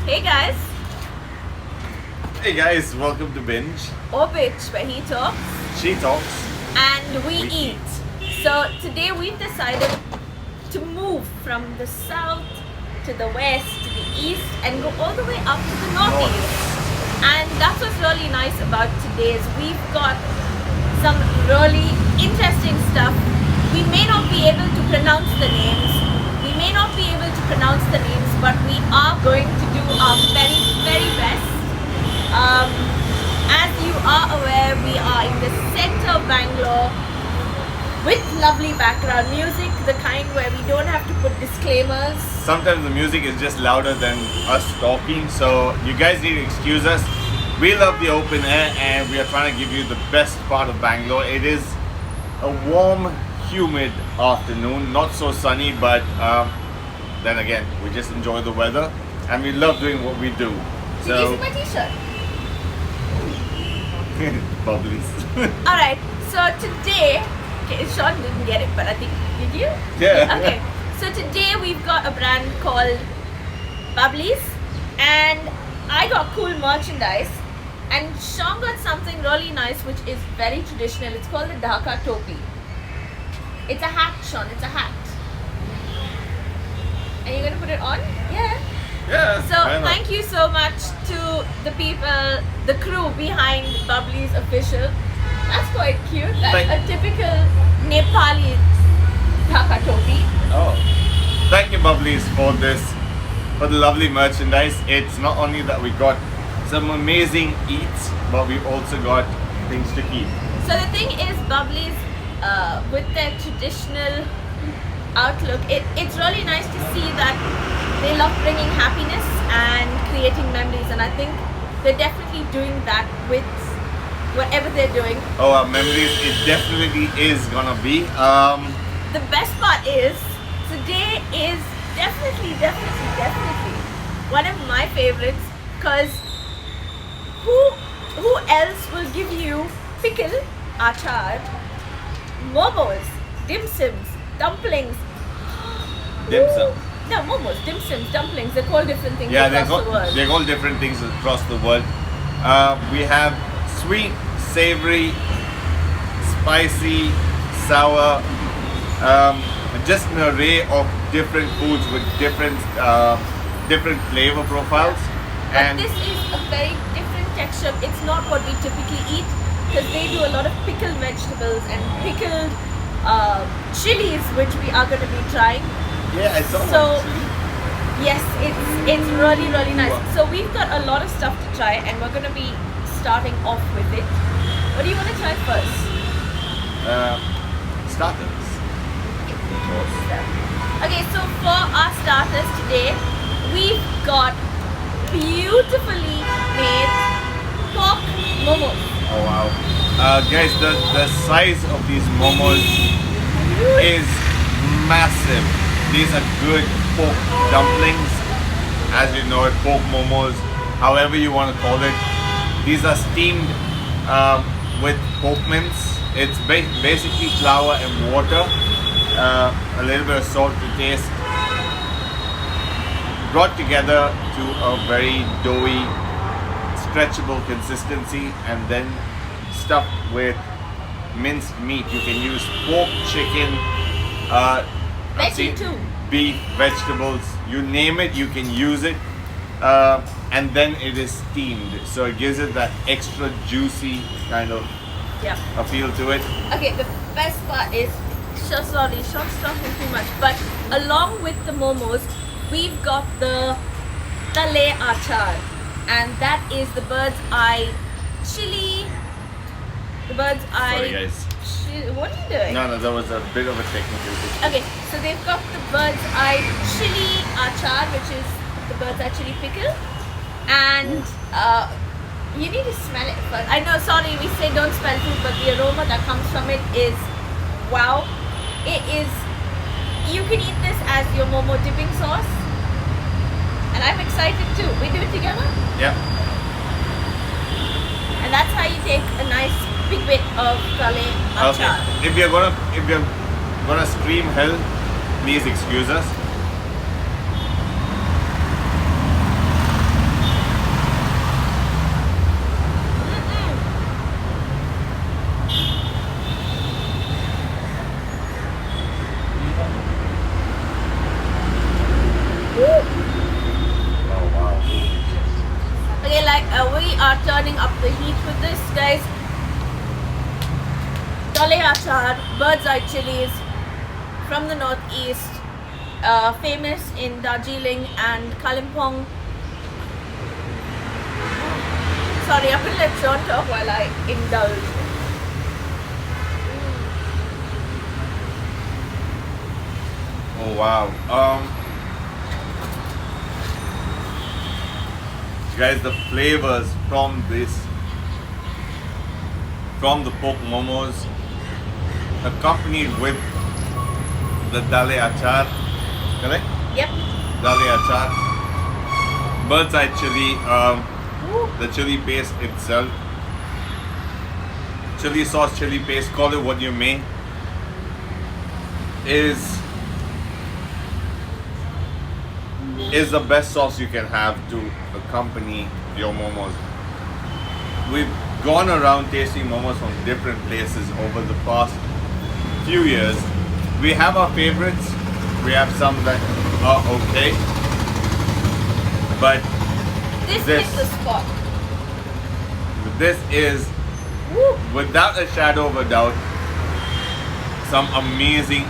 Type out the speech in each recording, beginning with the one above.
Hey guys, Hey guys, welcome to Binge. or Bitch, where he talks She talks. and we We eat. So today we've decided to move from the south to the west to the east and go all the way up to the northeast. And that's what's really nice about today is we've got some really interesting stuff. We may not be able to pronounce the names. We may not be able to pronounce the names, but we are going to do our very, very best. As you are aware, we are in the center of Bangalore with lovely background music, the kind where we don't have to put disclaimers. Sometimes the music is just louder than us talking, so you guys need to excuse us. We love the open air and we are trying to give you the best part of Bangalore. It is a warm, humid afternoon, not so sunny, but then again, we just enjoy the weather and we love doing what we do. Did you see my t-shirt? Bubb.lys. Alright, so today, okay, Sean didn't get it, but I think, did you? Yeah. Okay, so today we've got a brand called Bubb.lys and I got cool merchandise and Sean got something really nice which is very traditional. It's called the Dhaka Topi. It's a hat, Sean, it's a hat. And you're gonna put it on? Yeah. Yeah. So why not? thank you so much to the people, the crew behind Bubb.lys official. That's quite cute. That's Thank- a typical Nepali Dhaka Topi. Oh, thank you, Bubb.lys, for the lovely merchandise. It's not only that we got some amazing eats, but we also got things to keep. So the thing is, Bubb.lys, with their traditional outlook, it's really nice to see that they love bringing happiness and creating memories, and I think they're definitely doing that with whatever they're doing. Oh, our memories, it definitely is gonna be. The best part is today is definitely one of my favorites because who else will give you pickle, achar, momos, dim sums, dumplings. Dim sum. No, momos, dim sums, dumplings. They're called different things Yeah, across the world. they're called different things across the world. We have sweet, savory, spicy, sour, just an array of different foods with different flavor profiles. But this is a very different texture. It's not what we typically eat because they do a lot of pickled vegetables and pickled chilies, which we are going to be trying. yeah, I saw So one, actually. yes, it's really nice. So we've got a lot of stuff to try, and we're going to be starting off with it. What do you want to try first? Starters. Okay, so for our starters today, we've got beautifully made pork momos. Oh wow. Guys, the size of these momos is massive. These are good pork dumplings, as you know it, pork momos, however you want to call it. These are steamed with pork mince. It's basically flour and water, a little bit of salt to taste, brought together to a very doughy, stretchable consistency, and then stuffed with minced meat. You can use pork, chicken, I've Veggie seen too. beef, vegetables, you name it, you can use it. And then it is steamed, so it gives it that extra juicy kind of Yeah. a feel to it. Okay, the best part is, sorry, Sean's talking too much, but along with the momos, we've got the tale achar, and that is the bird's eye chili. The bird's eye. Sorry guys. What are you doing? No, that was a bit of a technical issue. Okay, so they've got the bird's eye chili achar, which is the bird's eye chili pickle, and you need to smell it first. I know, sorry, we say don't smell food, but the aroma that comes from it is wow. It is. You can eat this as your momo dipping sauce, and I'm excited too. We do it together, Yeah. and that's how you take a nice big bit of tale Okay. achar. If you're gonna scream hell, please excuse us. turning up the heat with this, guys. Dale achar, bird's eye chilies from the northeast, famous in Darjeeling and Kalimpong. Sorry, I'm gonna let Sean talk while I indulge. Oh wow. Guys, the flavors from the pork momos, accompanied with the dale achar, correct? Yep. Dale achar, bird's eye chili, the chili paste itself, chili sauce, chili paste, call it what you may, is the best sauce you can have to accompany your momos. We've gone around tasting momos from different places over the past few years. We have our favorites, we have some that are okay, but This hit the spot. this is, without a shadow of a doubt, some amazing,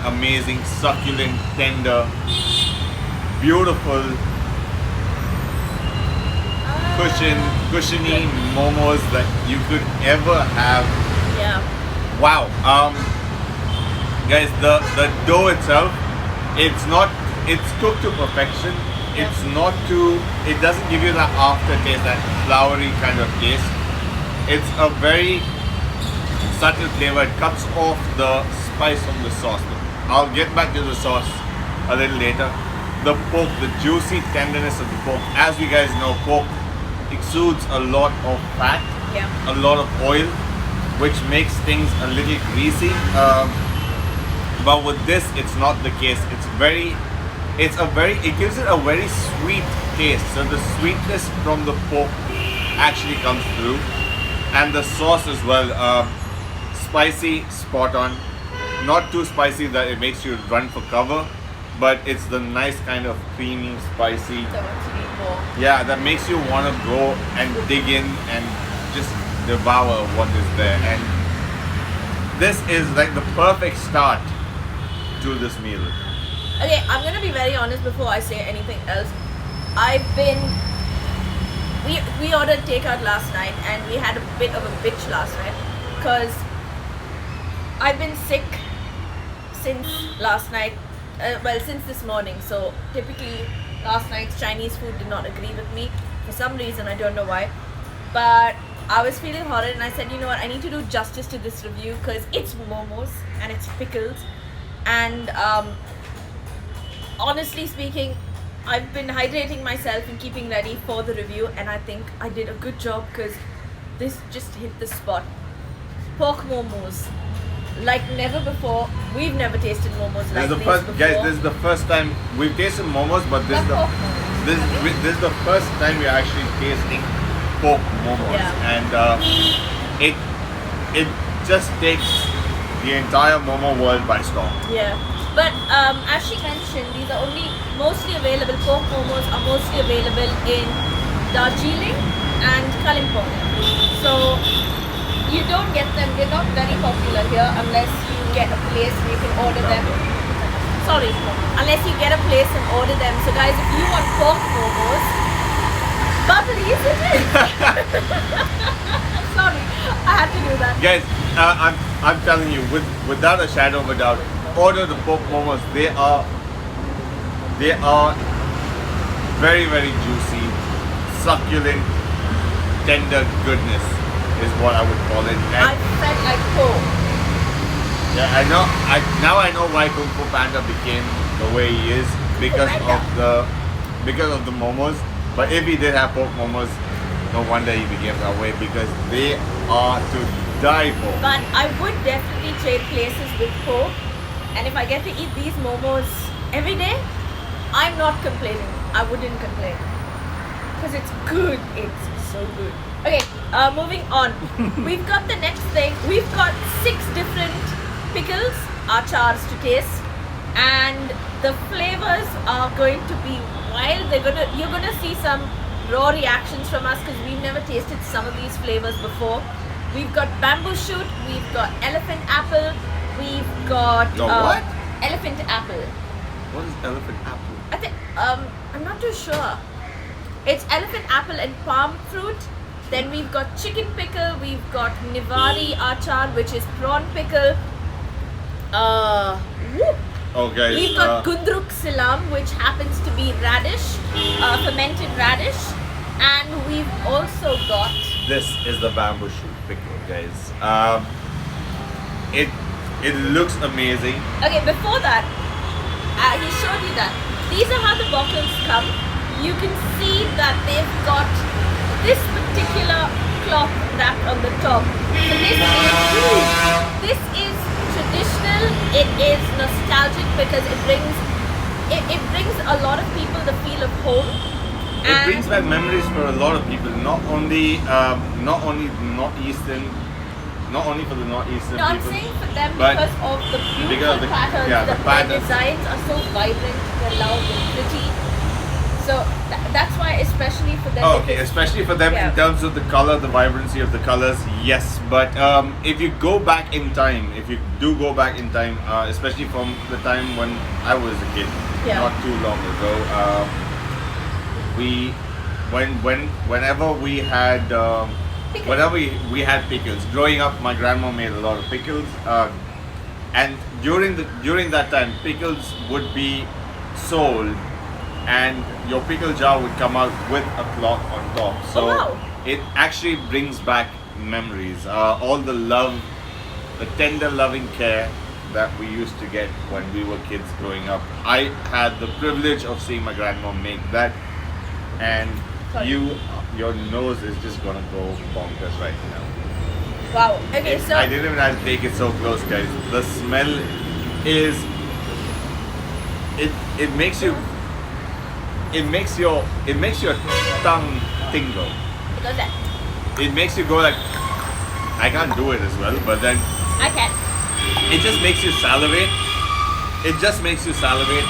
succulent, tender, beautiful, cushiony momos that you could ever have. Yeah. Wow. Guys, the dough itself, it's cooked to perfection. It's not too, it doesn't give you that aftertaste, that floury kind of taste. It's a very subtle flavor. It cuts off the spice from the sauce. I'll get back to the sauce a little later. The pork, the juicy tenderness of the pork. As you guys know, pork exudes a lot of fat, a lot of oil, which makes things a little greasy. But with this, it's not the case. It gives it a very sweet taste. So the sweetness from the pork actually comes through, and the sauce as well. Spicy, spot on. Not too spicy that it makes you run for cover, but it's the nice kind of creamy, spicy. Yeah, that makes you want to go and dig in and just devour what is there. And this is like the perfect start to this meal. Okay, I'm gonna be very honest before I say anything else. We ordered takeout last night and we had a bit of a bitch last night because I've been sick since last night. Since this morning. So typically last night's Chinese food did not agree with me for some reason. I don't know why, but I was feeling horrid and I said, you know what, I need to do justice to this review because it's momos and it's pickles. And honestly speaking, I've been hydrating myself and keeping ready for the review, and I think I did a good job because this just hit the spot. Pork momos like never before. We've never tasted momos like this before. Guys, this is the first time we've tasted momos, but this is the first time we're actually tasting pork momos. Yeah. And it just takes the entire momo world by storm. Yeah, but as she mentioned, these are mostly available. Pork momos are mostly available in Darjeeling and Kalimpong. So you don't get them, they're not very popular here unless you get a place where you can order them. Sorry, unless you get a place and order them. So guys, if you want pork momos, Bubb.lys it is. Sorry, I had to do that. Guys, I'm telling you, without a shadow of a doubt, order the pork momos. They are very juicy, succulent, tender goodness is what I would call it. And I felt like pork. yeah, I know. Now I know why Kung Fu Panda became the way he is because of the momos. But if he did have pork momos, no wonder he became that way because they are to die for. But I would definitely trade places with pork, and if I get to eat these momos every day, I'm not complaining. I wouldn't complain because it's good. It's so good. Okay, moving on. We've got the next thing. We've got 6 different pickles, achars to taste, and the flavors are going to be wild. You're gonna see some raw reactions from us because we've never tasted some of these flavors before. We've got bamboo shoot, we've got elephant apple, we've got What? elephant apple. What is elephant apple? I think I'm not too sure. It's elephant apple and palm fruit. Then we've got chicken pickle, we've got nivari achar, which is prawn pickle. Whoop. Okay. We've got gundruk silam, which happens to be radish, fermented radish, and we've also got. This is the bamboo shoot pickle, guys. It looks amazing. Okay, before that, he showed you that. These are how the bottles come. You can see that they've got this particular cloth wrapped on the top. So this is traditional. It is nostalgic because it brings a lot of people the feel of home. It brings back memories for a lot of people, not only northeastern, not only for the northeastern No, I'm people. saying for them but because of the beautiful because of the- patterns. yeah, the their patterns. designs are so vibrant, they're loud and pretty. So that's why, especially for them. Oh, okay, because- especially for them Yeah. in terms of the color, the vibrancy of the colors, yes. But if you go back in time, if you do go back in time, especially from the time when I was a kid, Yeah. not too long ago, whenever we had Pickles. whenever we had pickles. Growing up, my grandma made a lot of pickles, and during that time, pickles would be sold, and your pickle jar would come out with a cloth on top. So wow. it actually brings back memories. All the love, the tender loving care that we used to get when we were kids growing up. I had the privilege of seeing my grandma make that, and Sorry. your nose is just gonna go bonkers right now. Wow. Okay, so I didn't even have to take it so close, guys. The smell is it makes you it makes your tongue tingle. because that It makes you go like, I can't do it as well, but then I can. it just makes you salivate. It just makes you salivate.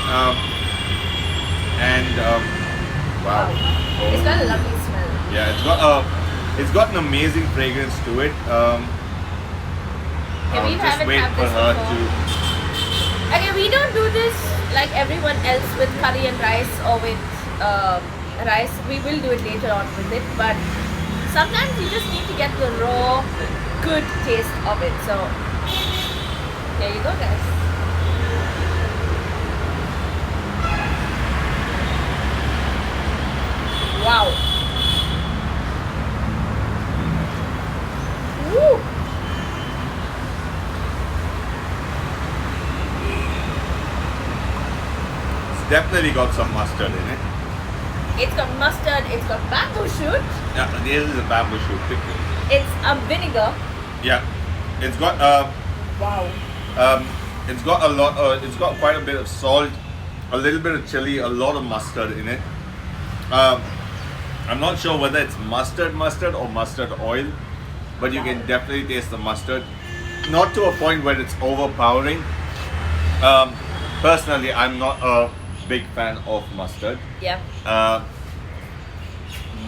Wow. Oh. It's got a lovely smell. Yeah, it's got an amazing fragrance to it. Yeah, we just haven't wait had for this her before. to. Okay, we don't do this like everyone else with curry and rice or with rice. We will do it later on with it, but sometimes you just need to get the raw, good taste of it. So there you go, guys. Wow. Woo. It's definitely got some mustard in it. It's got mustard, it's got bamboo shoot, Yeah, this is a bamboo shoot pickle. it's a vinegar. Yeah, it's got Wow. it's got a lot. It's got quite a bit of salt, a little bit of chili, a lot of mustard in it. I'm not sure whether it's mustard or mustard oil, but you can definitely taste the mustard. Not to a point where it's overpowering. Personally, I'm not a big fan of mustard. Yeah.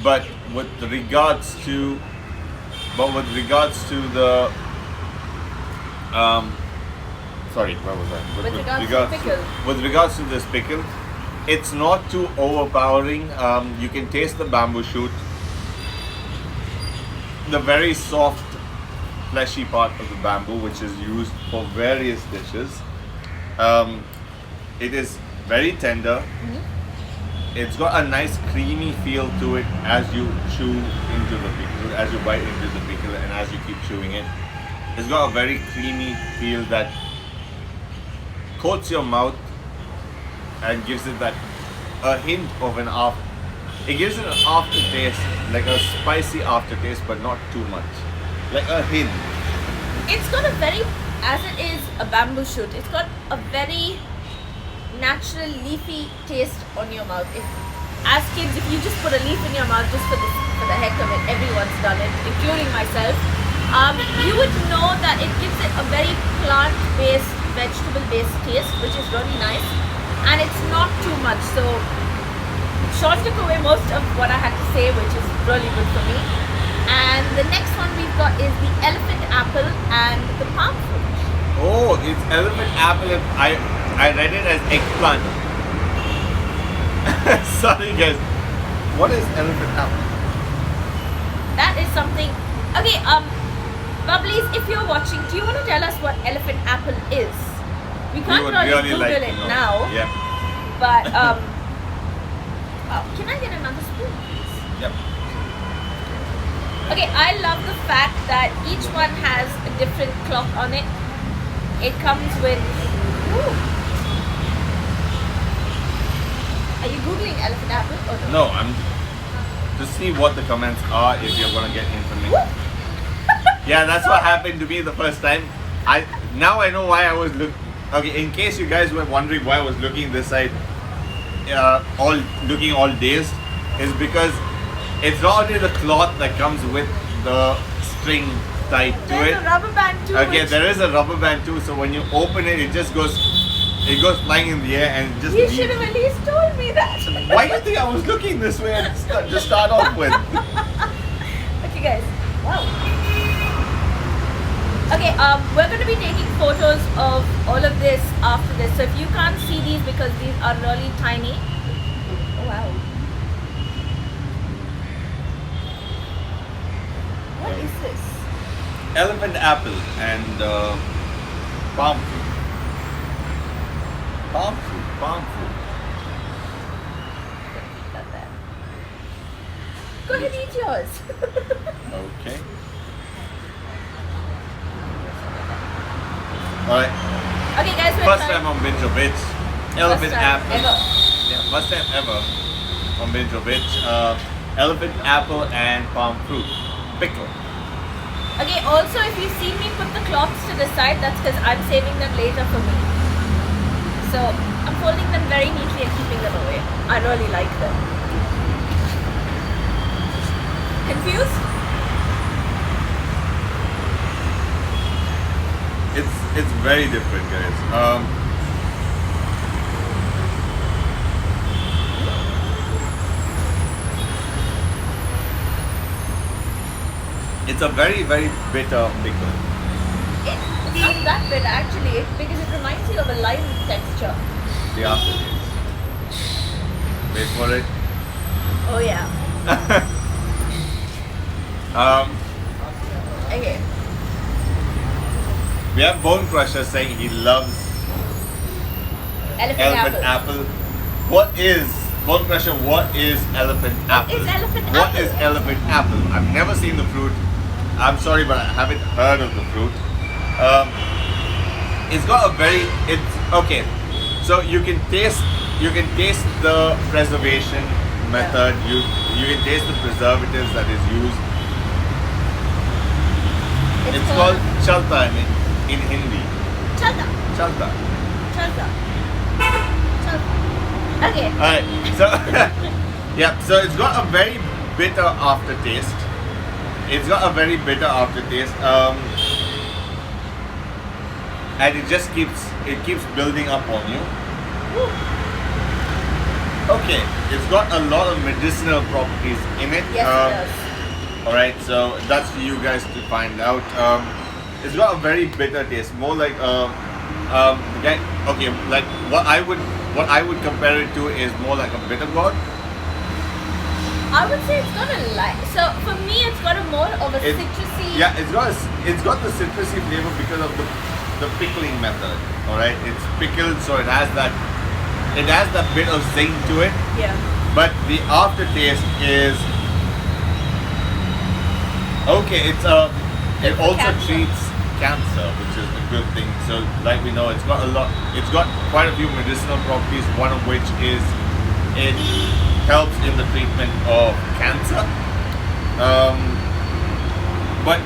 But with regards to the sorry, where was I? With regards to pickle. With regards to this pickle, it's not too overpowering. You can taste the bamboo shoot, the very soft, fleshy part of the bamboo, which is used for various dishes. It is very tender. It's got a nice creamy feel to it as you chew into the pickle, as you bite into the pickle, and as you keep chewing it. It's got a very creamy feel that coats your mouth and gives it that a hint of an it gives it an aftertaste, like a spicy aftertaste, but not too much, like a hint. It's got a very, as it is a bamboo shoot, it's got a very natural leafy taste on your mouth. As kids, if you just put a leaf in your mouth just for the heck of it, everyone's done it, including myself. You would know that it gives it a very plant-based, vegetable-based taste, which is really nice, and it's not too much. So Sean took away most of what I had to say, which is really good for me. And the next one we've got is the elephant apple and the palm fruit. Oh, it's elephant apple. And I read it as eggplant. Sorry guys. What is elephant apple? That is something. Okay, Bubb.lys, if you're watching, do you want to tell us what elephant apple is? We can't really Google like it to know. now. Yep. But can I get another spoon, please? Yep. Okay, I love the fact that each one has a different cloth on it. It comes with. Ooh. Are you googling elephant apple or no? No, I'm to see what the comments are if you're gonna get information. Yeah, that's what happened to me the first time. Now I know why I was Okay, in case you guys were wondering why I was looking this side, looking all dazed, is because it's not only the cloth that comes with the string tied to There's it. a rubber band too. Okay, there is a rubber band too. So when you open it, it goes flying in the air and just. You should have at least told me that. Why do you think I was looking this way to start off with? Okay, guys. Wow. Okay, we're going to be taking photos of all of this after this. So if you can't see these because these are really tiny. Oh, wow. What is this? Elephant apple and palm fruit. Palm fruit. Not that. Go ahead and eat yours. Okay. Alright. Okay, guys, we're First trying. time on Binge or Bitch. Elephant time apple. ever. Yeah, first time ever on Binge or Bitch. Elephant apple and palm fruit. Pickle. Okay, also if you see me put the cloths to the side, that's because I'm saving them later for me. So I'm folding them very neatly and keeping them away. I really like them. Confused? It's very different, guys. It's a very, very bitter pickle. It's not that bitter actually, because it reminds you of a lime texture. The aftertaste. Wait for it. Oh yeah. Okay. We have Bone Crusher saying he loves elephant apple. What is Bone Crusher? What is elephant apple? What is elephant What apple? is elephant apple? I've never seen the fruit. I'm sorry, but I haven't heard of the fruit. It's got a very. It's okay. So you can taste the preservation method. You can taste the preservatives that is used. It's called chalta in Hindi. Chalta. Chalta. Chalta. Chalta. Okay. Alright, so yeah, so it's got a very bitter aftertaste. It's got a very bitter aftertaste. And it just keeps building up on you. Okay, it's got a lot of medicinal properties in it. Yes, it does. Alright, so that's for you guys to find out. It's got a very bitter taste, more like okay, like what I would compare it to is more like a bitter gourd. I would say it's got a light. So for me, it's got a more of a citrusy. Yeah, it's got the citrusy flavor because of the pickling method. All right, it's pickled, so it has that bit of zing to it. Yeah. But the aftertaste is okay. It also cancer. treats cancer, which is a good thing. So, like we know, it's got quite a few medicinal properties. One of which is it helps in the treatment of cancer. But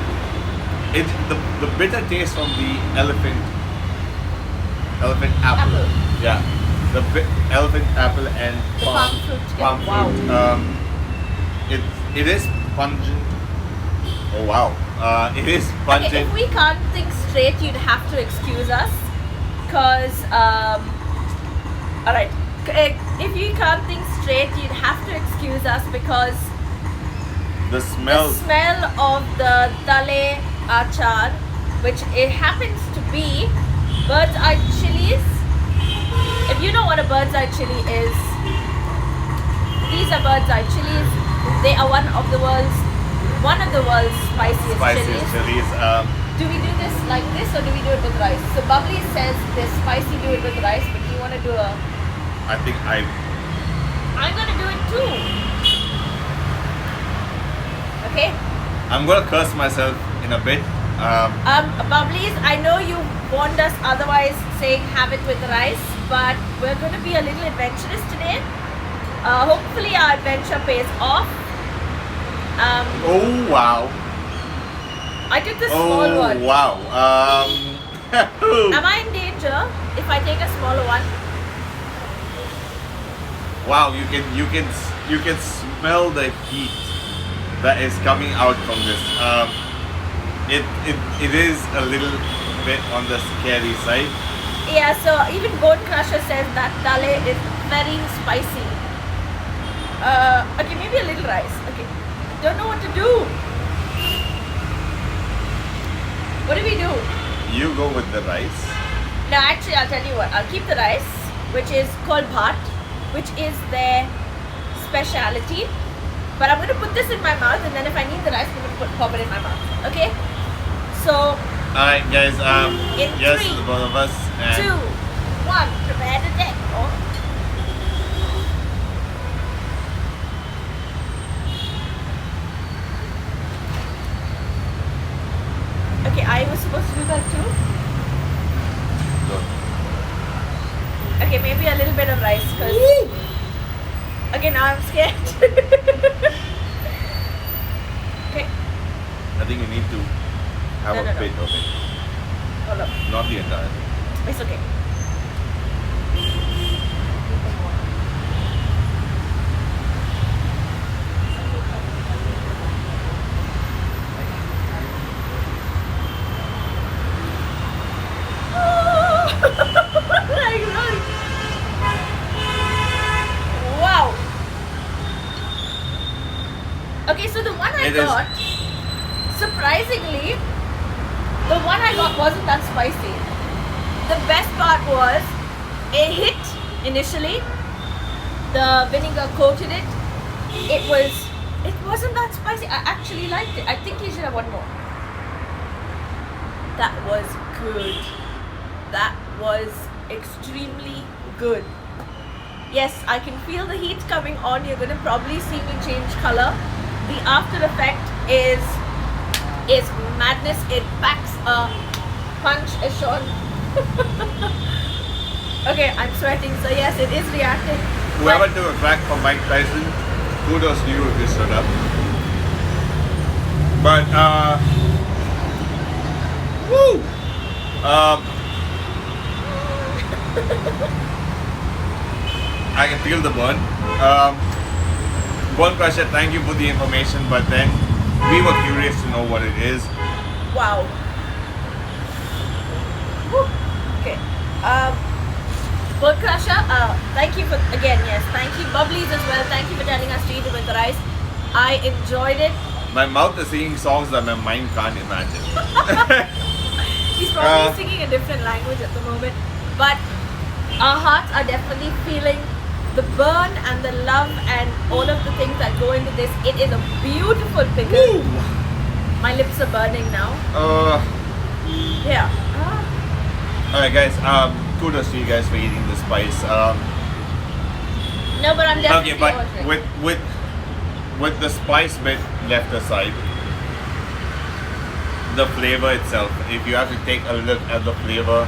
the bitter taste from the elephant apple. Yeah, the elephant apple and The palm fruit. palm fruit. Wow. It is pungent. Oh wow. It is pungent. Okay, if we can't think straight, you'd have to excuse us. Cause alright, if you can't think straight, you'd have to excuse us because The smell. the smell of the tale achar, which it happens to be bird's eye chilies. If you know what a bird's eye chili is, these are bird's eye chilies. They are one of the world's spiciest Spiciest chilies. chilies. Do we do this like this or do we do it with rice? So Bubb.lys says this spicy, do it with rice, but you want to do a... I think I'm gonna do it too. Okay. I'm gonna curse myself in a bit. Bubb.lys, I know you warned us otherwise saying have it with rice, but we're gonna be a little adventurous today. Hopefully our adventure pays off. Oh wow. I took the small one. Wow. Am I in danger if I take a smaller one? Wow, you can smell the heat that is coming out from this. It is a little bit on the scary side. Yeah, so even Bone Crusher says that tale is very spicy. Okay, maybe a little rice. Okay, don't know what to do. What do we do? You go with the rice. No, actually, I'll tell you what. I'll keep the rice, which is called bhat, which is their speciality. But I'm going to put this in my mouth, and then if I need the rice, I'm going to pop it in my mouth. Okay? So, Alright guys, in yes, 3, the both of us. 2, 1, prepare to take off. Okay, I was supposed to do that too. Okay, maybe a little bit of rice, because... Okay, now I'm scared. Okay. I think you need to have No, a no, no. bit of it. Hold up. Not the entire thing. It's okay. Like, really? Wow. Okay, so the one I It is- got, surprisingly, the one I got wasn't that spicy. The best part was, it hit initially, the vinegar coated it. It wasn't that spicy. I actually liked it. I think you should have one more. That was good. That was extremely good. Yes, I can feel the heat coming on. You're gonna probably see me change color. The after effect is madness. It packs a punch, Sean. Okay, I'm sweating, so yes, it is reacting. Whoever But took a crack from Mike Tyson, kudos to you if you stood up. But woo! I can feel the burn. Bone Crusher, thank you for the information, but then we were curious to know what it is. wow. Woo. Okay. Bird Crusher, thank you for, again, yes, thank you. Bubb.lys as well, thank you for telling us to eat it with the rice. I enjoyed it. My mouth is singing songs that my mind can't imagine. He's probably singing a different language at the moment. But our hearts are definitely feeling the burn and the love and all of the things that go into this. It is a beautiful pickle. Woo! My lips are burning now. Yeah. Alright guys, kudos to you guys for eating the spice. No, but I'm definitely Okay, but ordering. with the spice bit left aside, the flavor itself, if you have to take a look at the flavor,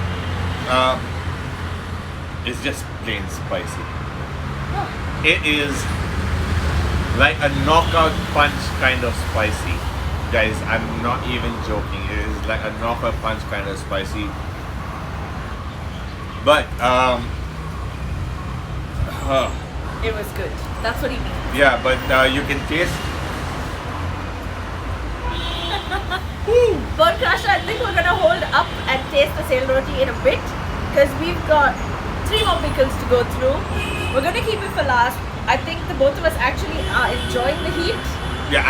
it's just plain spicy. Oh, It is like a knockout punch kind of spicy. Guys, I'm not even joking. It is like a knockout punch kind of spicy. But it was good. That's what he means. yeah, but you can taste. Bird Crusher, I think we're gonna hold up and taste the sail roti in a bit because we've got 3 more pickles to go through. We're gonna keep it for last, I think the both of us actually are enjoying the heat. Yeah,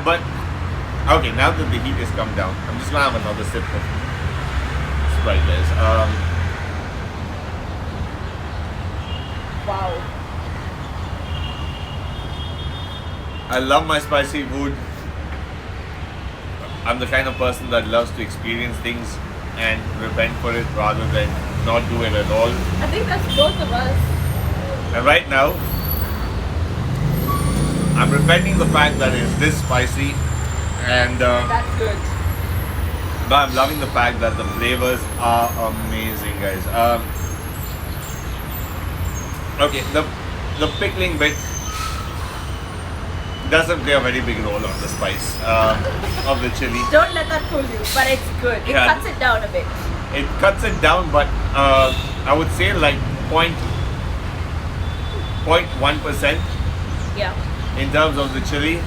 but okay. Now that the heat has come down, I'm just gonna have another sip of Sprite, guys. Wow. I love my spicy food. I'm the kind of person that loves to experience things and repent for it rather than not do it at all. I think that's both of us. And right now, I'm repenting the fact that it's this spicy, and That's good. but I'm loving the fact that the flavors are amazing, guys. Okay, the pickling bit doesn't play a very big role on the spice of the chili. Don't let that fool you, but it's good. It Yeah. cuts it down a bit. It cuts it down, but I would say like 0.1% Yeah. in terms of the chili.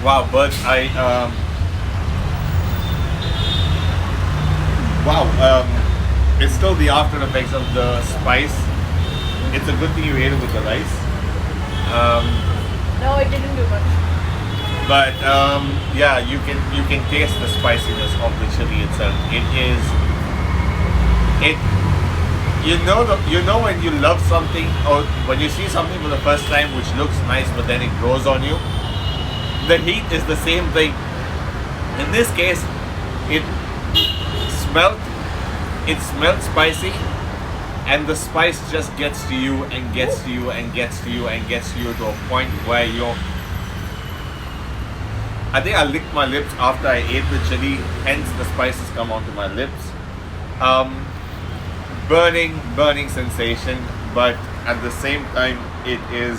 Wow, but it's still the after effects of the spice. It's a good thing you ate it with the rice. No, it didn't do much. But yeah, you can taste the spiciness of the chili itself. You know when you love something or when you see something for the first time which looks nice but then it grows on you. The heat is the same thing. In this case, it smelled spicy, and the spice just gets to you and gets to you and gets to you and gets to you to a point where I think I licked my lips after I ate the chili, hence the spices come onto my lips. Burning sensation, but at the same time, it is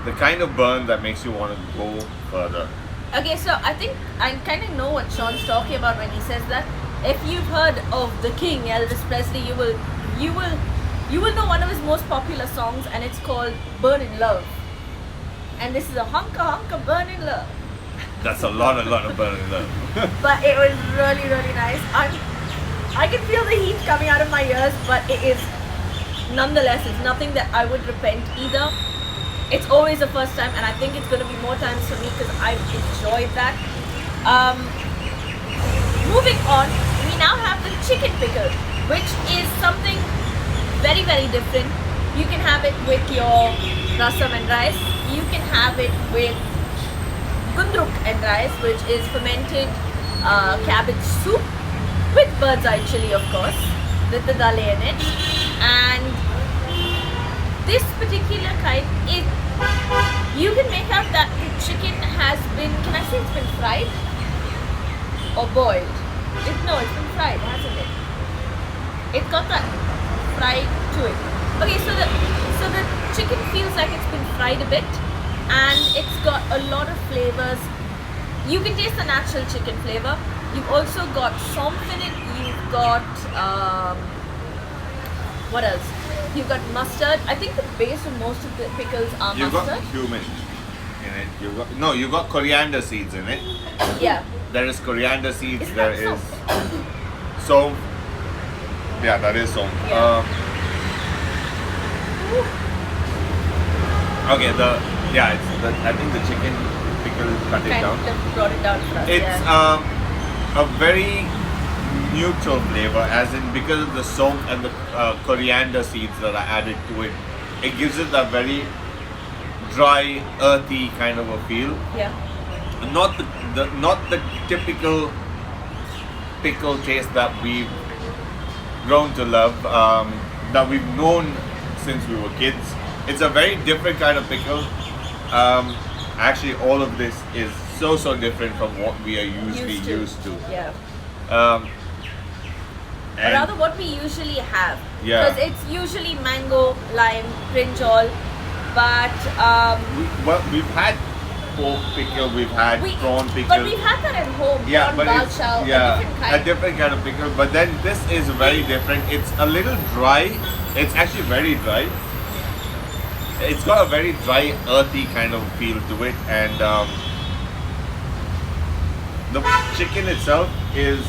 the kind of burn that makes you want to go further. Okay, so I think I kind of know what Sean's talking about when he says that. If you've heard of the King, Elvis Presley, you will know one of his most popular songs, and it's called "Burn in Love." And this is a hunka burn in love. That's a lot of burn in love. But it was really, really nice. I can feel the heat coming out of my ears, but it is nonetheless, it's nothing that I would repent either. It's always the first time, and I think it's going to be more times for me because I've enjoyed that. Moving on, we now have the chicken pickle, which is something very, very different. You can have it with your rasam and rice. You can have it with gundruk and rice, which is fermented cabbage soup with bird's eye chili, of course, with the dale in it. And this particular kind, you can make out that the chicken has been, can I say it's been fried or boiled? No, it's been fried, hasn't it? It's got that fried to it. Okay, so the chicken feels like it's been fried a bit, and it's got a lot of flavors. You can taste the natural chicken flavor. You've also got somp in it. You've got what else? You've got mustard. I think the base of most of the pickles are You've mustard. got cumin in it. You've got coriander seeds in it. Yeah. There is coriander seeds. Isn't There that is somp. Yeah, that is somp. Yeah. Okay, I think the chicken pickle cut it Kind down. of brought it down for us. It's yeah. a very neutral flavor, as in because of the somp and the coriander seeds that are added to it, it gives it a very dry, earthy kind of a feel. Yeah. Not the typical pickle taste that we've grown to love, that we've known since we were kids. It's a very different kind of pickle. Actually, all of this is so different from what we are usually used to. Yeah. Or and rather, what we usually have. Yeah. Because it's usually mango, lime, brinjal, but we've had pork pickle, we've had prawn pickle. But we've had that at home. Yeah, prawn but it's balchao, a different kind. of pickle. But then this is very different. It's a little dry. It's actually very dry. It's got a very dry, earthy kind of feel to it, and the chicken itself is.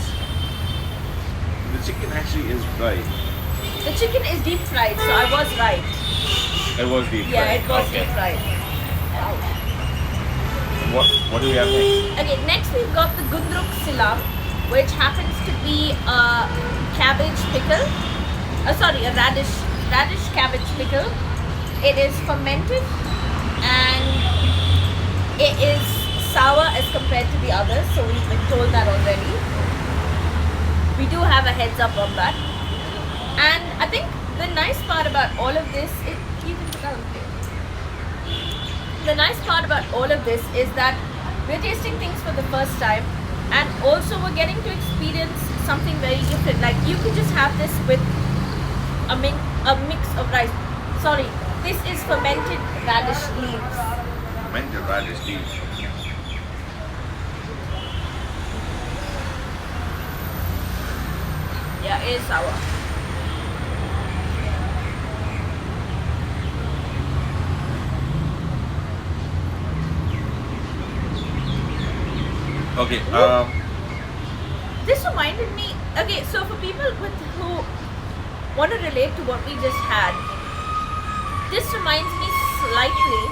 The chicken actually is dry. The chicken is deep fried, so I was right. It was deep Yeah, fried. it was Okay. deep fried. What do we have next? Okay, next we've got the gundruk silam, which happens to be a cabbage pickle. Sorry, a radish cabbage pickle. It is fermented and it is sour as compared to the others, so we've been told that already. We do have a heads up on that. And I think the nice part about all of this is you can put that on plate. The nice part about all of this is that we're tasting things for the first time, and also we're getting to experience something very different. Like you could just have this with a mix of rice. Sorry, this is fermented radish leaves. Fermented radish leaves. Yeah, it is sour. Okay. This reminded me. Okay, so for people who want to relate to what we just had, this reminds me slightly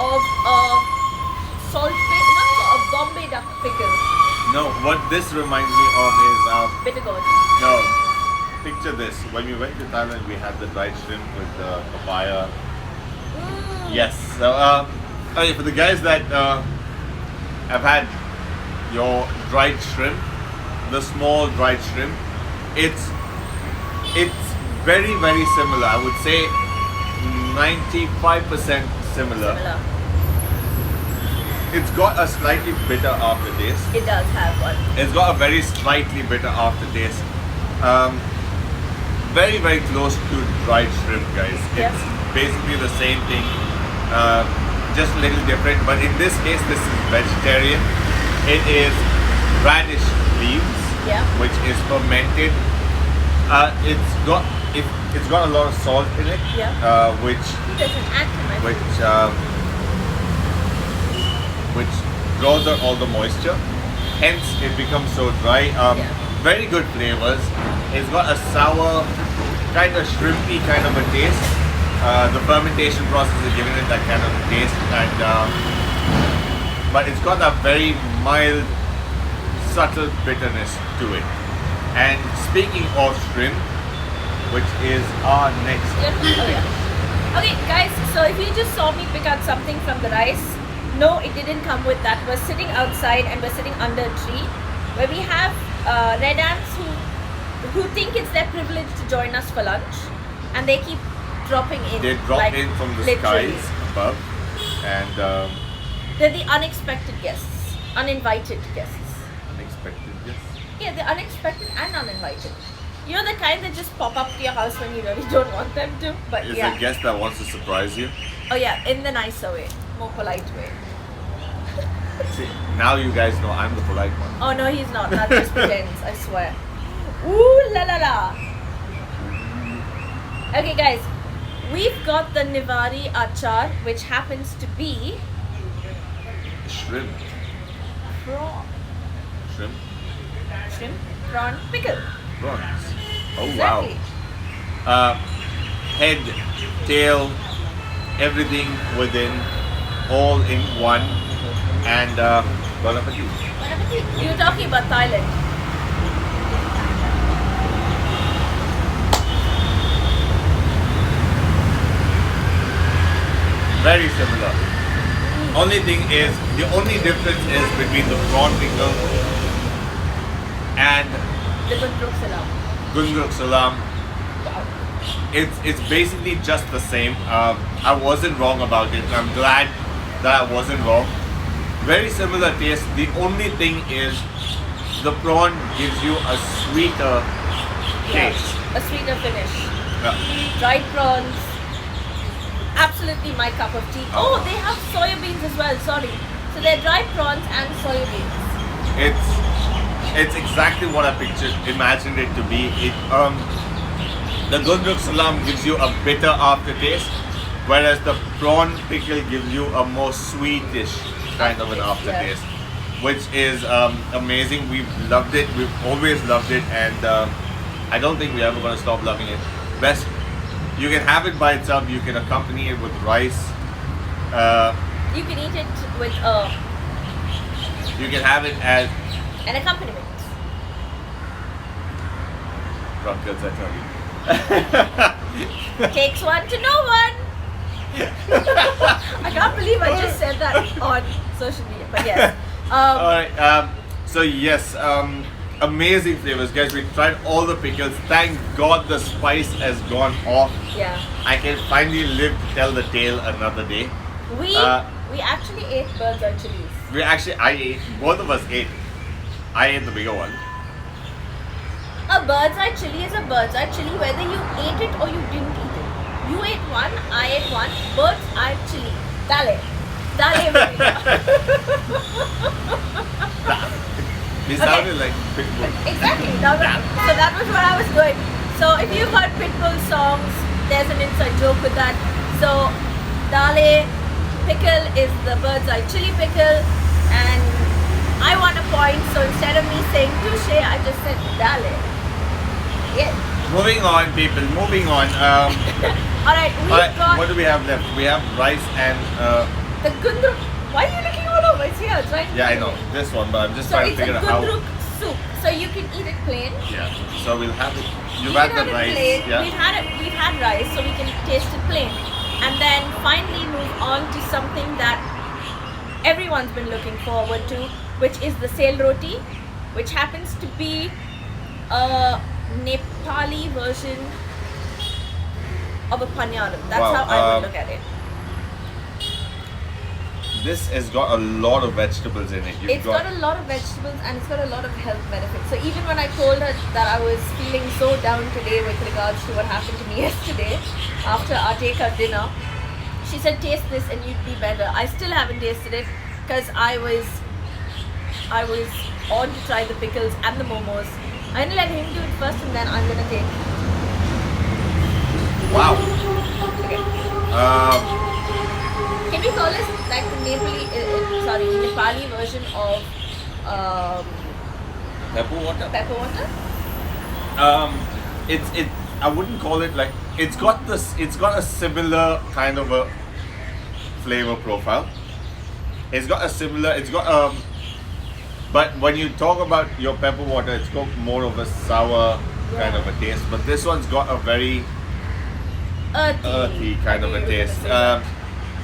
of a salt pickle, not a Bombay duck pickle. No, what this reminds me of is Bitter gourd. no. Picture this. When we went to Thailand, we had the dried shrimp with the papaya. Yes. So okay, for the guys that have had your dried shrimp, the small dried shrimp, it's very similar. I would say 95% similar. It's got a slightly bitter aftertaste. It does have one. It's got a very slightly bitter aftertaste. Very close to dried shrimp, guys. Yes. It's basically the same thing, just a little different. But in this case, this is vegetarian. It is radish leaves, Yeah. which is fermented. It's got a lot of salt in it, Yeah. which It doesn't add to my which draws out all the moisture. Hence, it becomes so dry. Yeah. Very good flavors. It's got a sour, kind of shrimpy kind of a taste. The fermentation process is giving it that kind of taste, and but it's got a very mild, subtle bitterness to it. And speaking of shrimp, which is our next Okay, guys, so if you just saw me pick out something from the rice, no, it didn't come with that. We're sitting outside and we're sitting under a tree where we have red ants who think it's their privilege to join us for lunch, and they keep dropping in. They drop like, in from the literally. skies above, and They're the unexpected guests, uninvited guests. unexpected. Yes. Yeah, they're unexpected and uninvited. You're the kind that just pop up to your house when you really don't want them to. But It's yeah. a guest that wants to surprise you. Oh yeah, in the nicer way, more polite way. See, now you guys know I'm the polite one. Oh no, he's not. That just pretends. I swear. Ooh la la la. Okay, guys, we've got the Nivari achar, which happens to be Shrimp. prawn, Shrimp. shrimp, prawn pickle. Prawns. Oh Exactly. wow. Head, tail, everything within, all in one. And bon appetit. Bon appetit. You were talking about Thailand. Very similar. Only thing is, the only difference is between the prawn pickle and The gundruk salam. gundruk salam. Wow. It's basically just the same. I wasn't wrong about it. I'm glad that I wasn't wrong. Very similar taste. The only thing is the prawn gives you a sweeter taste. Yeah, a sweeter finish. Yeah. Dried prawns. Absolutely my cup of tea. Oh, they have soya beans as well. Sorry. So they're dried prawns and soya beans. It's exactly what I imagined it to be. The gundruk salam gives you a bitter aftertaste, whereas the prawn pickle gives you a more sweetish kind of an aftertaste, which is amazing. We've loved it. We've always loved it, and I don't think we're ever going to stop loving it. best. You can have it by itself. You can accompany it with rice. You can eat it with You can have it as an accompaniment. drunkards, I tell you. Takes one to know one. I can't believe I just said that on social media, but yes. Alright, so yes, amazing flavors, guys. We tried all the pickles. Thank God the spice has gone off. Yeah. I can finally live to tell the tale another day. We actually ate Bubb.lys chilies. Both of us ate. I ate the bigger one. A Bubb.lys chili is a Bubb.lys chili whether you ate it or you didn't eat it. You ate one, I ate one. Bubb.lys chili. Dale. Dale. It sounded like Pitbull. Exactly. So that was what I was doing. So if you've heard Pitbull songs, there's an inside joke with that. So Dale pickle is the Bubb.lys chili pickle, and I won a point. So instead of me saying touche, I just said Dale. Yes. Moving on, people. Moving on. Alright, we've got what do we have left? We have rice and the gundruk. Why are you looking all over? It's here, it's right in yeah, I front know of me. this one, but I'm just So trying to it's a figure out how. gundruk soup. So you can eat it plain. Yeah. So we'll have it. You've We had can the have it rice. plain. Yeah. We've had rice, so we can taste it plain. And then finally move on to something that everyone's been looking forward to, which is the sale roti, which happens to be a Nepali version of a paniyaram. That's Wow, how I would look at it. This has got a lot of vegetables in it. It's got a lot of vegetables and it's got a lot of health benefits. So even when I told her that I was feeling so down today with regards to what happened to me yesterday after our take-out dinner, she said taste this and you'd be better. I still haven't tasted it because I was on to try the pickles and the momos. I'm gonna let him do it first and then I'm gonna take. Wow. Okay. Can we call this like the Nepali version of Pepper water. pepper water? It's I wouldn't call it like it's got a similar kind of a flavor profile. But when you talk about your pepper water, it's got more of a sour kind of a taste. But this one's got a very earthy kind of a taste.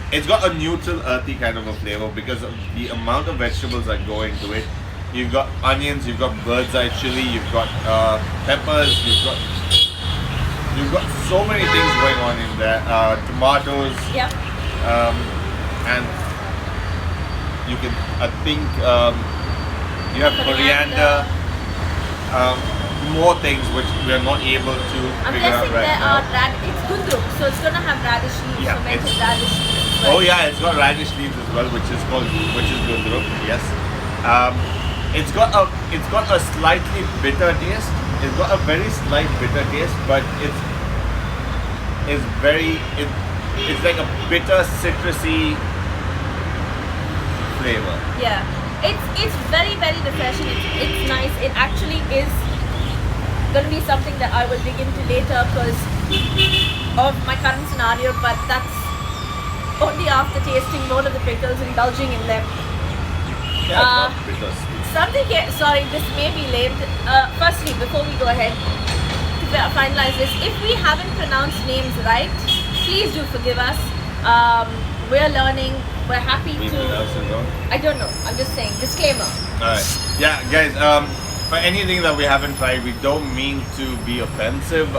It's got a neutral earthy kind of a flavor because of the amount of vegetables that go into it. You've got onions, you've got Bubb.lys chili, you've got peppers, you've got so many things going on in there. Tomatoes. Yep. And you can, I think, you have coriander, more things which we are not able to I'm figure out guessing right there now. are it's gundruk, so it's gonna have radish leaves. Yeah, You mentioned it's- radish leaves. Oh yeah, it's got radish leaves as well, which is gundruk. Yes. It's got a slightly bitter taste. It's got a very slight bitter taste, but it's like a bitter citrusy flavor. Yeah, it's very very refreshing. It's nice. It actually is gonna be something that I will dig into later because of my current scenario. But that's only after tasting more of the pickles, indulging in them. Yeah, it's not bitter sweet. Something here, sorry, this may be lame. Firstly, before we go ahead to finalize this, if we haven't pronounced names right, please do forgive us. We're learning. We're happy We to. pronounce it wrong. I don't know. I'm just saying. Disclaimer. Alright. Yeah, guys, for anything that we haven't tried, we don't mean to be offensive.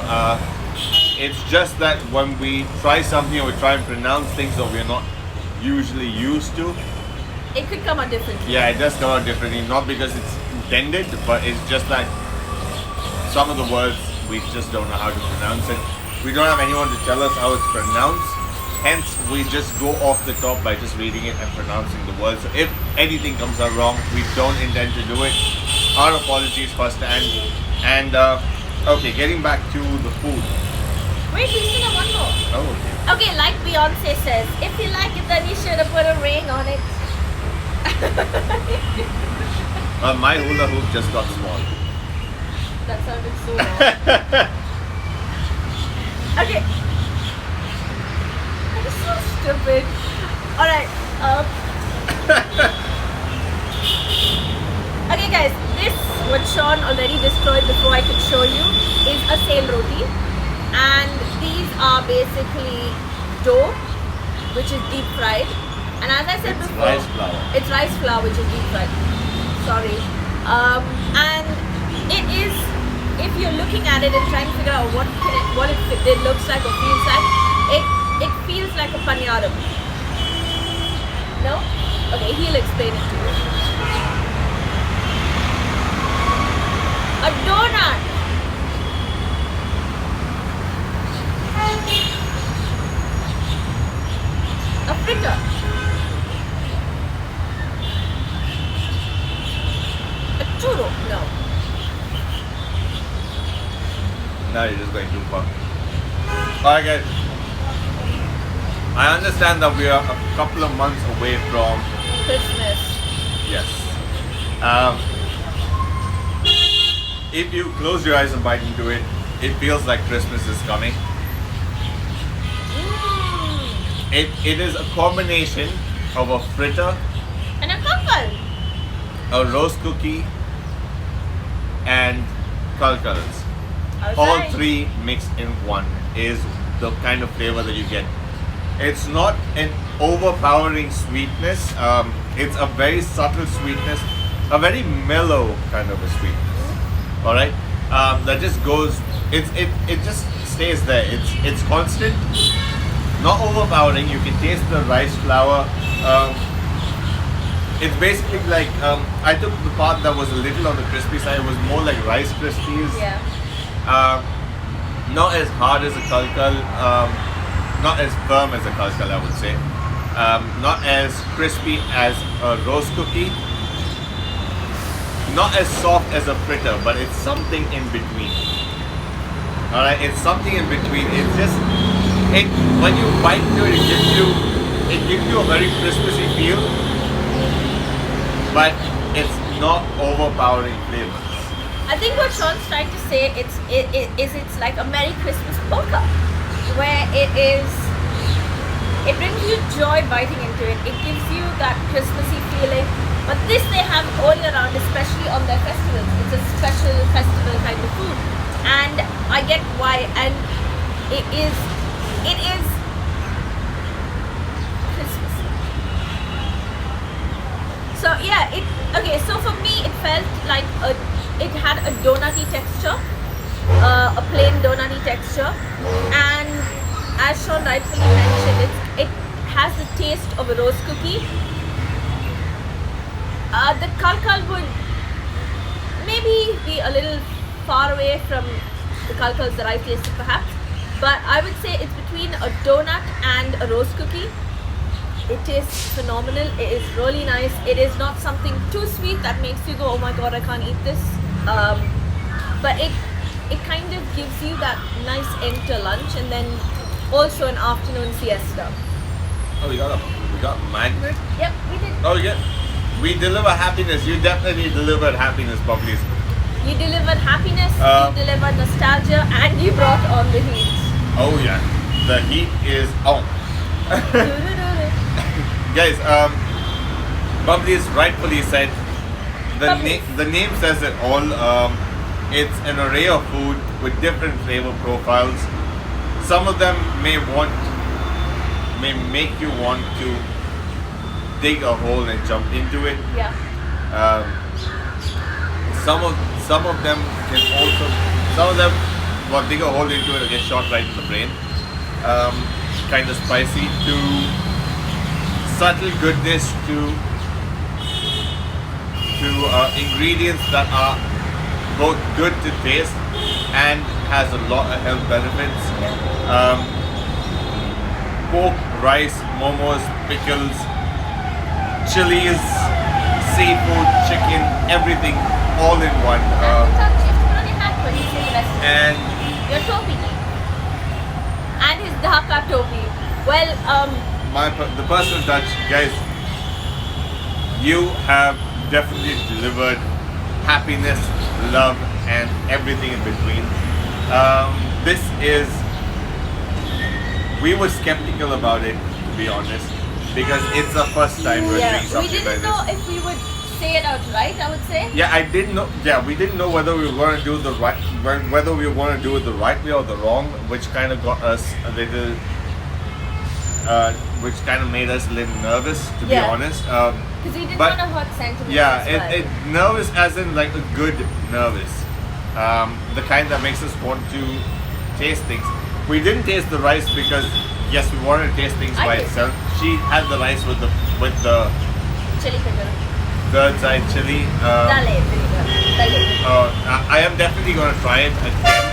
It's just that when we try something or we try and pronounce things that we're not usually used to, It could come out differently. yeah, it does come out differently. Not because it's intended, but it's just that some of the words we just don't know how to pronounce it. We don't have anyone to tell us how it's pronounced. Hence, we just go off the top by just reading it and pronouncing the words. So if anything comes out wrong, we don't intend to do it. Our apologies firsthand. And okay, getting back to the food. Wait, we still have one more. Oh, okay. Okay, like Beyonce says, if you like it, then you should have put a ring on it. My hula hoop just got small. That sounded so wrong. Okay. That is so stupid. Alright. Okay guys, this what Sean already destroyed before I could show you is a sail roti, and these are basically dough which is deep fried, and as I said It's before, rice flour. it's rice flour which is deep fried. Sorry. And it is, if you're looking at it and trying to figure out what it looks like or feels like, it feels like a paniyaram. No? Okay, he'll explain it to you. A donut. A fritter. A churro. No. Now you're just going too far. Alright guys. I understand that we are a couple of months away from Christmas. yes. If you close your eyes and bite into it, it feels like Christmas is coming. It is a combination of a fritter, And a kakal. a roast cookie, and kalkals. All three mixed in one is the kind of flavor that you get. It's not an overpowering sweetness. It's a very subtle sweetness, a very mellow kind of a sweetness. All right, that just goes. It just stays there. It's constant, not overpowering. You can taste the rice flour. It's basically like I took the part that was a little on the crispy side. It was more like Rice Krispies. Yeah. Not as hard as a kalkal, not as firm as a kalkal, I would say. Not as crispy as a roast cookie. Not as soft as a fritter, but it's something in between. Alright, it's something in between. It's just when you bite into it, it gives you a very Christmassy feel, but it's not overpowering flavors. I think what Sean's trying to say it's like a Merry Christmas polka, where it brings you joy biting into it. It gives you that Christmassy feeling. But this they have all around, especially on their festivals. It's a special festival kind of food, and I get why. And it is Christmassy. So yeah, okay. So for me, it felt like it had a donutty texture, a plain donutty texture, and as Sean rightfully mentioned, it has the taste of a roast cookie. The kalkal would maybe be a little far away from the kalkals that I tasted perhaps, but I would say it's between a donut and a roast cookie. It tastes phenomenal. It is really nice. It is not something too sweet that makes you go, oh my god, I can't eat this. But it kind of gives you that nice end to lunch, and then also an afternoon siesta. Oh, we got magnet? Yep, we did. Oh, yeah. We deliver happiness. You definitely delivered happiness, Bubb.lys. You delivered happiness, you delivered nostalgia, and you brought on the heat. Oh yeah, the heat is on. Guys, Bubb.lys rightfully said the name says it all. It's an array of food with different flavor profiles. Some of them may make you want to dig a hole and jump into it. Yeah. Some of them dig a hole into it and get shot right in the brain. Kind of spicy to subtle goodness to ingredients that are both good to taste and has a lot of health benefits. Pork, rice, momos, pickles, chilies, seafood, chicken, everything all in one. And your topi. And his Dhaka topi. Well, the personal touch, guys, you have definitely delivered happiness, love, and everything in between. This is we were skeptical about it, to be honest, because it's the first time we're Yeah, doing we something didn't like know this. if we would say it outright, I would say. Yeah, I didn't know. Yeah, we didn't know whether we were going to do the right, whether we were going to do it the right way or the wrong, which kind of got us a little, which kind of made us a little nervous, to be Yeah. honest. Because we didn't But- want to hurt sentiments. Yeah, as well. it nervous as in like a good nervous, the kind that makes us want to taste things. We didn't taste the rice because yes, we wanted to taste things I by did. itself. She had the rice with the Chili pickle. bird's eye chili. Dale, dale. I am definitely going to try it again,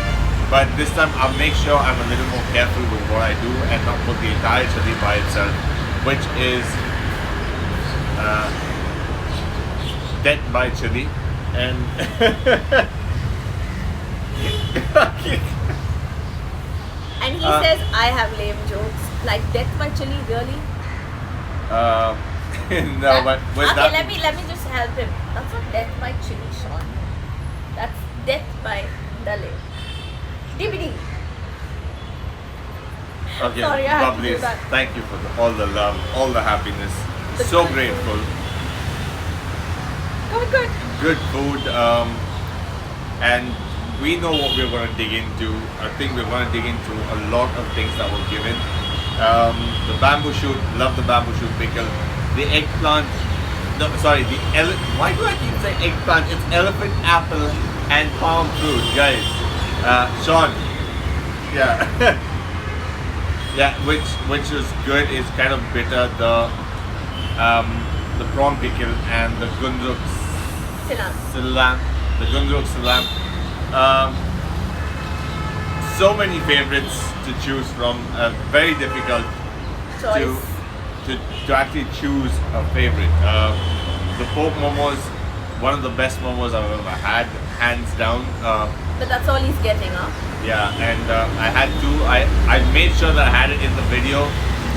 but this time I'll make sure I'm a little more careful with what I do and not put the entire chili by itself, which is dead by chili. And And he Uh, says I have lame jokes. Like death by chili, really? no, but with okay, that, let me just help him. That's not death by chili, Sean. That's death by dale. DVD. okay, Sorry, I had to do Bubb.lys, that. thank you for all the love, all the happiness. The So good grateful. Good. Good food, and we know what we're going to dig into. I think we're going to dig into a lot of things that were given. The bamboo shoot, love the bamboo shoot pickle. The eggplant, no, sorry, why do I keep saying eggplant? It's elephant apple and palm fruit, guys. Sean, yeah, yeah, which is good. Is kind of bitter. The prawn pickle and the gundruk salam, so many favorites to choose from. Very difficult Choice. to actually choose a favorite. The pork momos, one of the best momos I've ever had, hands down. But that's all he's getting, huh? Yeah, and I had to. I made sure that I had it in the video,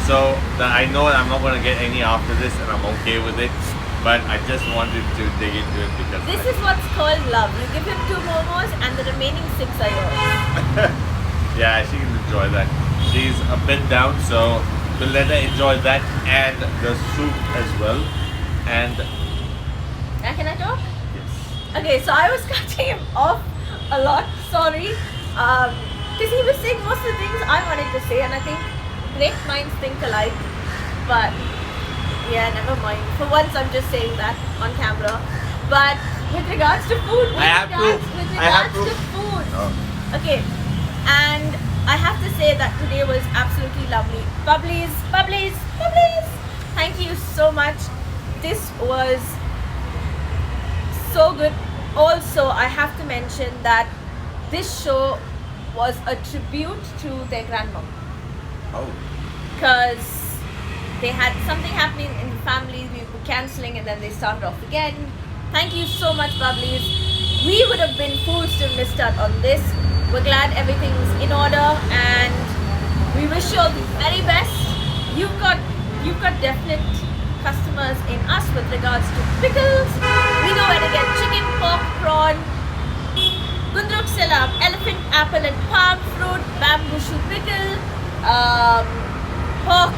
so that I know that I'm not going to get any after this, and I'm okay with it. But I just wanted to dig into it because This is what's called love. You give him 2 momos and the remaining 6 are yours. yeah, she can enjoy that. She's a bit down, so we'll let her enjoy that and the soup as well. And Now can I talk? yes, Okay, so I was cutting him off a lot, sorry. Because he was saying most of the things I wanted to say, and I think great minds think alike. But yeah, never mind. For once, I'm just saying that on camera. But with regards to food, I have proof. to food. Oh. Okay, and I have to say that today was absolutely lovely. Bubb.lys. Thank you so much. This was so good. Also, I have to mention that this show was a tribute to their grandma Oh. because they had something happening in the family. We were cancelling and then they started off again. Thank you so much, Bubb.lys. We would have been fools to miss out on this. We're glad everything's in order and we wish you all the very best. You've got definite customers in us with regards to pickles. We know where to get chicken, pork, prawn, gundruk salam, elephant apple and palm fruit, bamboo shoot pickle, pork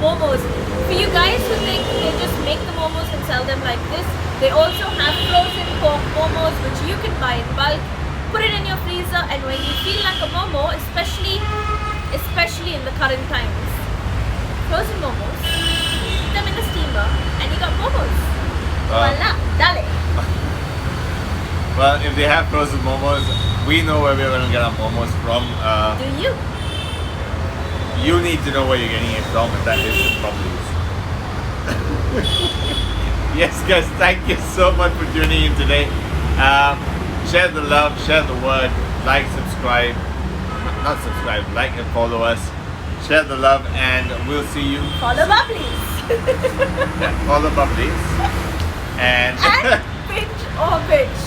momos. For you guys who think they just make the momos and sell them like this, they also have frozen pork momos which you can buy in bulk. Put it in your freezer, and when you feel like a momo, especially in the current times, frozen momos, put them in the steamer, and you got momos. Voila, dale. Well, if they have frozen momos, we know where we're going to get our momos from. Do you? You need to know where you're getting it from, and that is the Bubb.lys. Yes, guys, thank you so much for tuning in today. Share the love, share the word, like, subscribe, not subscribe, like and follow us. Share the love, and we'll see you. Follow Bubb.lys. Yeah, follow Bubb.lys. And Binge or Binge.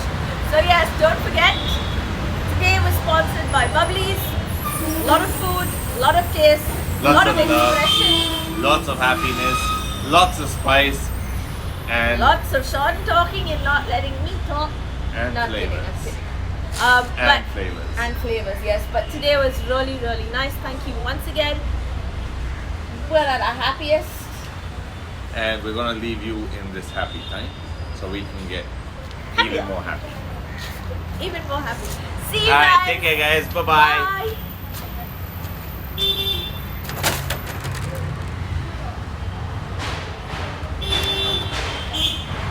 So yes, don't forget, today was sponsored by Bubb.lys. A lot of food, a lot of taste, a Lots lot of of love. expression, lots of happiness, lots of spice, and lots of Sean talking and not letting me talk. And Not kidding, flavors. I'm kidding. And flavors. And flavors, yes. But today was really, really nice. Thank you once again. We're at our happiest. And we're gonna leave you in this happy time so we can get Happier. even more happy. Even more happy. See you Alright, guys. take care guys. Bye-bye. Bye.